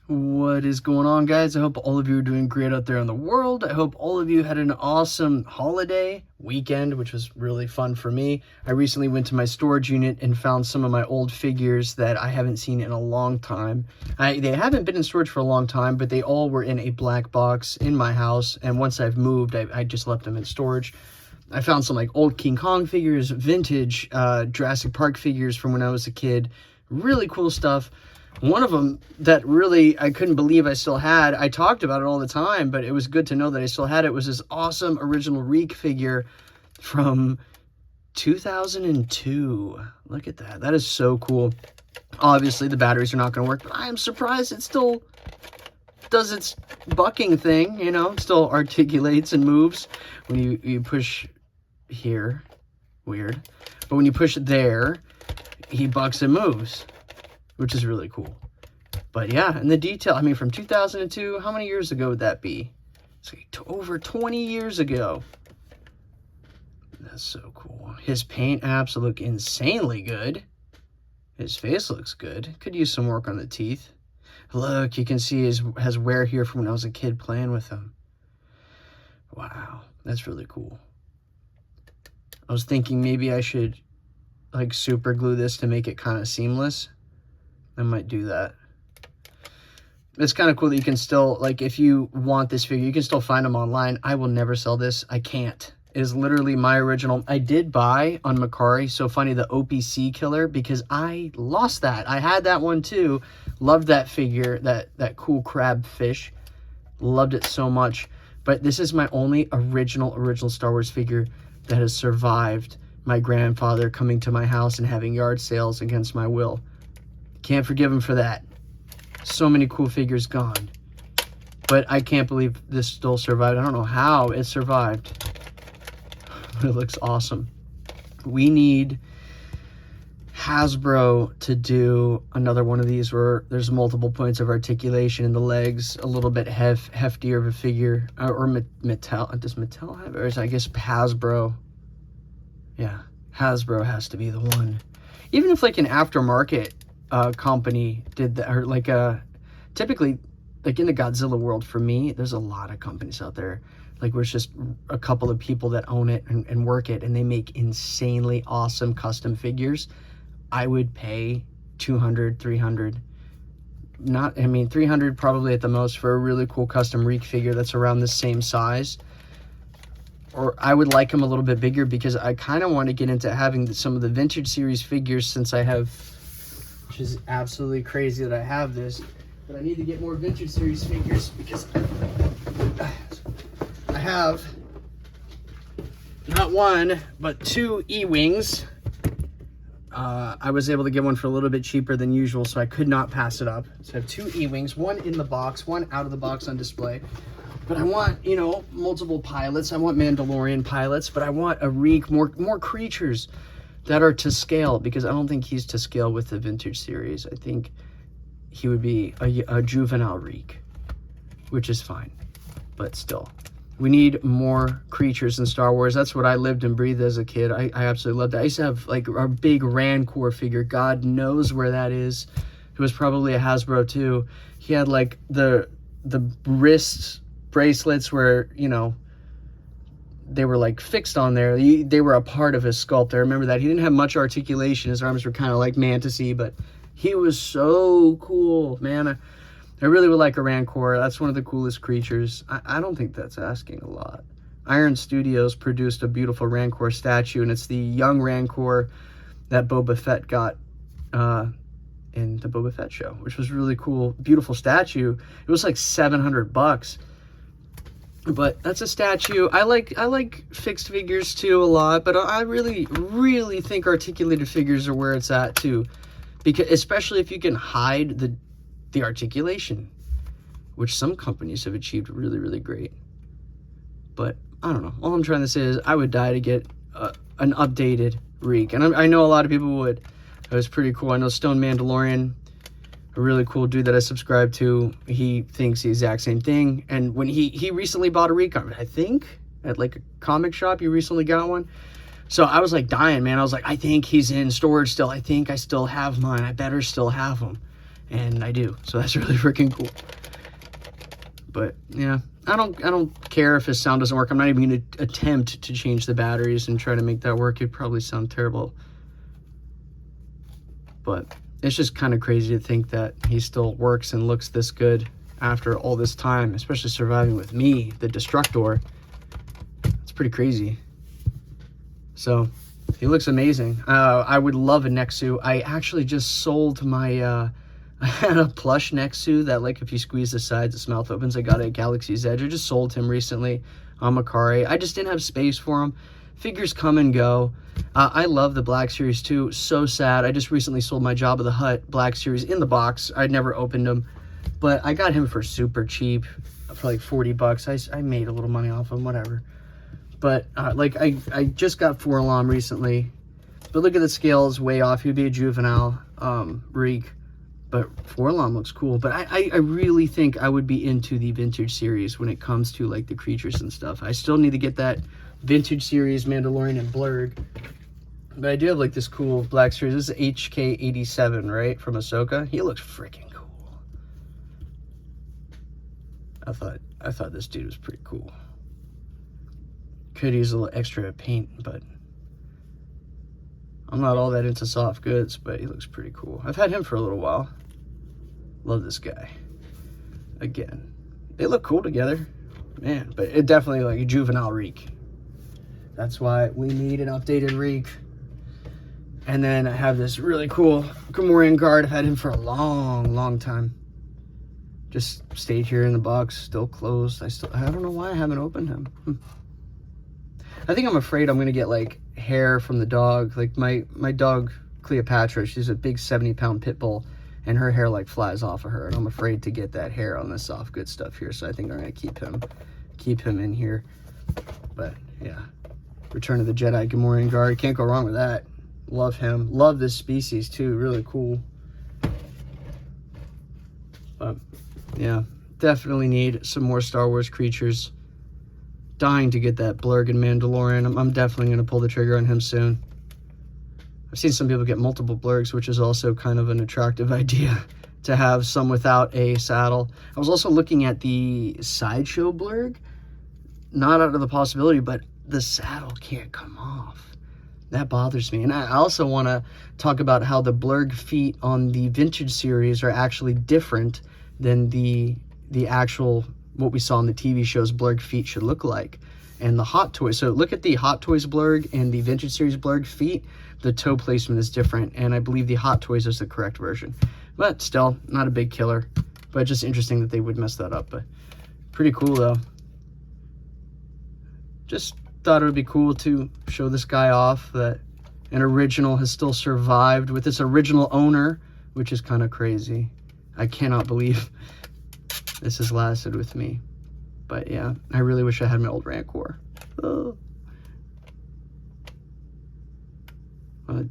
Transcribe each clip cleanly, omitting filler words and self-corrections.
What is going on, guys? I hope all of you are doing great out there in the world. I hope all of you had an awesome holiday weekend, which was really fun for me. I recently went to my storage unit and found some of my old figures that I haven't seen in a long time. They haven't been in storage for a long time, but they all were in a black box in my house. And once I've moved, I just left them in storage. I found some like old King Kong figures, vintage Jurassic Park figures from when I was a kid. Really cool stuff. One of them that really I couldn't believe I still had, I talked about it all the time, but it was good to know that I still had it, was this awesome original Reek figure from 2002. Look at that. That is so cool. Obviously, the batteries are not going to work, but I am surprised it still does its bucking thing, you know, it still articulates and moves. When you push here, weird, but when you push it there, he bucks and moves, which is really cool. But yeah, and the detail, I mean, from 2002, how many years ago would that be? It's like over 20 years ago. That's so cool. His paint apps look insanely good. His face looks good. Could use some work on the teeth. Look, you can see he has wear here from when I was a kid playing with him. Wow, that's really cool. I was thinking maybe I should like super glue this to make it kind of seamless. I might do that. It's kind of cool that you can still, like, if you want this figure, you can still find them online. I will never sell this. I can't. It is literally my original. I did buy on Macari, so funny, the OPC killer, because I lost that. I had that one too. Loved that figure, that cool crab fish. Loved it so much. But this is my only original Star Wars figure that has survived my grandfather coming to my house and having yard sales against my will. Can't forgive him for that. So many cool figures gone. But I can't believe this still survived. I don't know how it survived. But it looks awesome. We need Hasbro to do another one of these where there's multiple points of articulation in the legs, a little bit heftier of a figure. Or Mattel. Does Mattel have it? Or is I guess Hasbro. Yeah, Hasbro has to be the one. Even if like an aftermarket company did that, or like typically like in the Godzilla world, for me, there's a lot of companies out there like where it's just a couple of people that own it and work it, and they make insanely awesome custom figures. I would pay 200, 300, not, I mean 300 probably at the most for a really cool custom Reek figure that's around the same size. Or I would like them a little bit bigger because I kind of want to get into having some of the vintage series figures, since I have, which is absolutely crazy that I have this, but I need to get more vintage series figures because I have not one, but two E-Wings. I was able to get one for a little bit cheaper than usual, so I could not pass it up. So I have two E-Wings, one in the box, one out of the box on display. But I want, you know, multiple pilots. I want Mandalorian pilots, but I want a Reek, more creatures that are to scale, because I don't think he's to scale with the vintage series. I think he would be a juvenile Reek, which is fine, but still. We need more creatures in Star Wars. That's what I lived and breathed as a kid. I absolutely loved that. I used to have like a big Rancor figure. God knows where that is. It was probably a Hasbro too. He had like the wrist bracelets where, you know, they were like fixed on there. They were a part of his sculpt. I remember that. He didn't have much articulation. His arms were kind of like mantis-y, but he was so cool, man. I really would like a Rancor. That's one of the coolest creatures. I don't think that's asking a lot. Iron Studios produced a beautiful Rancor statue, and it's the young Rancor that Boba Fett got in the Boba Fett show, which was really cool. Beautiful statue. It was like $700. But that's a statue. I like fixed figures too a lot, but I really think articulated figures are where it's at too, because especially if you can hide the articulation, which some companies have achieved really great. But I don't know. All I'm trying to say is I would die to get an updated Reek, and I know a lot of people would. It was pretty cool. I know Stone Mandalorian, a really cool dude that I subscribe to, he thinks the exact same thing. And when he recently bought a Reek, I think at like a comic shop, you recently got one. So I was like dying, man. I was like, I think he's in storage still. I think I still have mine. I better still have him. and I do. So that's really freaking cool. But yeah, I don't care if his sound doesn't work. I'm not even going to attempt to change the batteries and try to make that work. It'd probably sound terrible. But it's just kind of crazy to think that he still works and looks this good after all this time, especially surviving with me, the Destructor. It's pretty crazy. So he looks amazing. I would love a Nexu. I actually just sold my I had a plush Nexu that, like, if you squeeze the sides, its mouth opens. I got it at Galaxy's Edge. I just sold him recently on Macari. I just didn't have space for him. Figures come and go. I love the Black Series too. So sad. I just recently sold my Jabba the Hutt Black Series in the box. I'd never opened him, but I got him for super cheap, for like 40 bucks. I made a little money off him, whatever. But like I just got Forlom recently, but look at the scales, way off. He'd be a juvenile Reek, but Forlom looks cool. But I really think I would be into the vintage series when it comes to like the creatures and stuff. I still need to get that vintage series Mandalorian and Blurg, but I do have like this cool Black Series. This is HK87, right, from Ahsoka. He looks freaking cool. I thought this dude was pretty cool. Could use a little extra paint, but I'm not all that into soft goods, but he looks pretty cool. I've had him for a little while. Love this guy. Again, they look cool together, man, but it definitely like a juvenile Reek. That's why we need an updated Reek. And then I have this really cool Gamorrean guard. I've had him for a long time. Just stayed here in the box, still closed. I don't know why I haven't opened him. I think I'm afraid I'm gonna get like hair from the dog. Like my dog Cleopatra, she's a big 70-pound pit bull, and her hair like flies off of her, and I'm afraid to get that hair on the soft good stuff here. So I think I'm gonna keep him in here. But yeah, Return of the Jedi Gamorrean guard, can't go wrong with that. Love him. Love this species too. Really cool. But yeah, definitely need some more Star Wars creatures. Dying to get that Blurg and Mandalorian. I'm definitely going to pull the trigger on him soon. I've seen some people get multiple Blurgs, which is also kind of an attractive idea to have some without a saddle. I was also looking at the Sideshow Blurg. Not out of the possibility, but the saddle can't come off. That bothers me. And I also want to talk about how the Blurg feet on the vintage series are actually different than the actual, what we saw in the TV shows Blurg feet should look like. And the Hot Toys, so look at the Hot Toys Blurg and the vintage series Blurg feet. The toe placement is different, and I believe the Hot Toys is the correct version. But still, not a big killer. But just interesting that they would mess that up. But pretty cool though. Just thought it would be cool to show this guy off, that an original has still survived with its original owner, which is kind of crazy. I cannot believe this has lasted with me. But yeah, I really wish I had my old Rancor. Oh.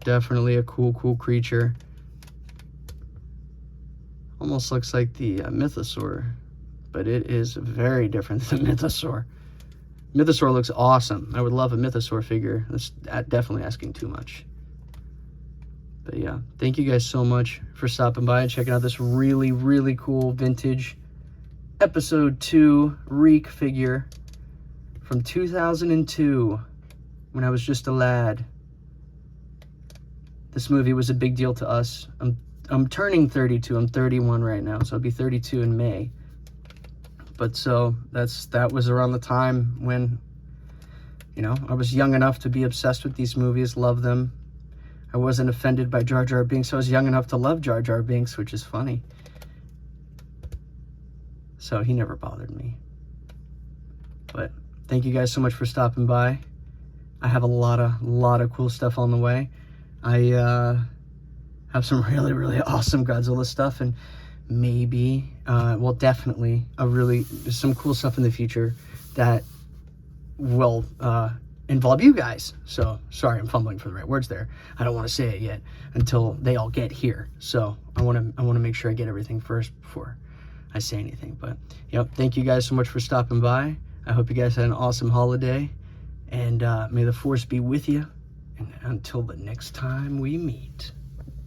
Definitely a cool creature. Almost looks like the Mythosaur, but it is very different than the Mythosaur. Mythosaur looks awesome. I would love a Mythosaur figure. That's definitely asking too much. But yeah, thank you guys so much for stopping by and checking out this really cool vintage episode 2 Reek figure from 2002 when I was just a lad. This movie was a big deal to us. I'm turning 32. I'm 31 right now, so I'll be 32 in May. But so that was around the time when, you know, I was young enough to be obsessed with these movies, love them. I wasn't offended by Jar Jar Binks. I was young enough to love Jar Jar Binks, which is funny. So he never bothered me. But thank you guys so much for stopping by. I have a lot of cool stuff on the way. I have some really awesome Godzilla stuff, and maybe, well, definitely some cool stuff in the future that will involve you guys. So sorry, I'm fumbling for the right words there. I don't want to say it yet until they all get here. So I want to make sure I get everything first before I say anything. But yep, thank you guys so much for stopping by. I hope you guys had an awesome holiday, and may the Force be with you. And until the next time we meet.